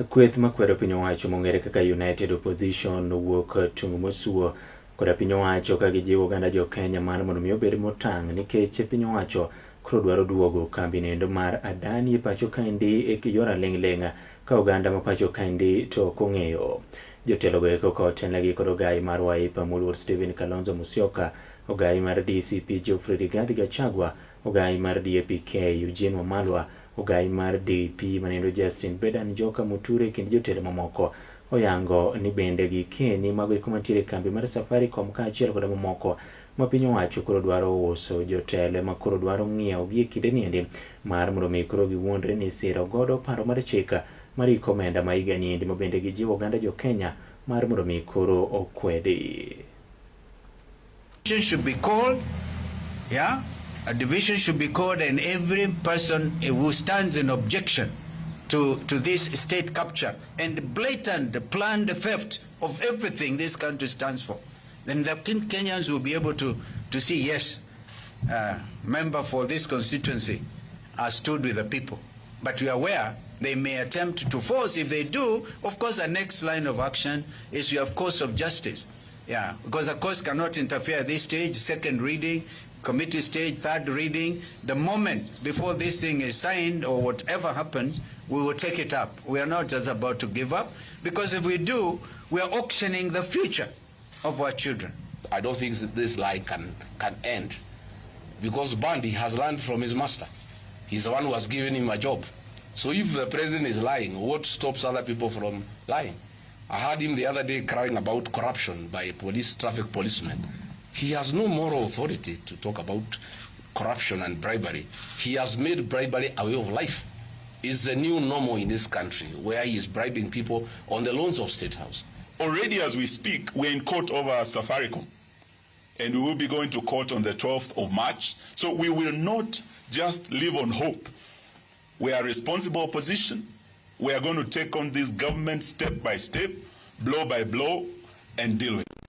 Kweth makwedo piny owacho mong'ere kaka United Opposition wuok tung' mosuo koda piny owacho ka gijiwo oganda jo Kenya mar mondo mi obed motang' nikech piny owacho koro dwaro duogo kambi nendo mar Adani e pacho kaendi e yor aling'ling' ka oganda ma pacho kaendi to ok ong'eyo. Jotelo go eko kotenegi kod ogai mar Wiper moluor Stephen Kalonzo Musyoka, ogai mar DCP Geoffrey Rigathi Gachagua, ogai mar DAP-K Eugene Wamalwa, ogai mar DP manendo Justin Bedan Joka Muture kendo jotelo mamoko oyango ni bende gikeni mago eko mantiere kambi mar Safaricom kaachiel kod mamoko ma piny owacho koro dwaro uso jotelo ma koro dwaro ng'iewo gi kinde niendi mar mondo mi koro giwuondre ni siro godo paro mar chika mar iko omenda ma higa niendi ma bende gijiwo oganda jo Kenya mar mondo mi koro okwedi. Should be called, yeah. A division should be called, and every person who stands in objection to this state capture and blatant planned theft of everything this country stands for, then the Kenyans will be able to see, yes, member for this constituency are stood with the people. But we are aware they may attempt to force. If they do, of course, the next line of action is you have course of justice. Yeah, because the courts cannot interfere at this stage, second reading, committee stage, third reading. The moment before this thing is signed or whatever happens, we will take it up. We are not just about to give up, because if we do, we are auctioning the future of our children. I don't think this lie can end, because Bandi has learned from his master. He's the one who has given him a job. So if the president is lying, what stops other people from lying? I heard him the other day crying about corruption by traffic policemen. He has no moral authority to talk about corruption and bribery. He has made bribery a way of life. It's the new normal in this country, where he is bribing people on the loans of State House. Already as we speak, we're in court over Safaricom, and we will be going to court on the 12th of March. So we will not just live on hope. We are responsible opposition. We are going to take on this government step by step, blow by blow, and deal with it.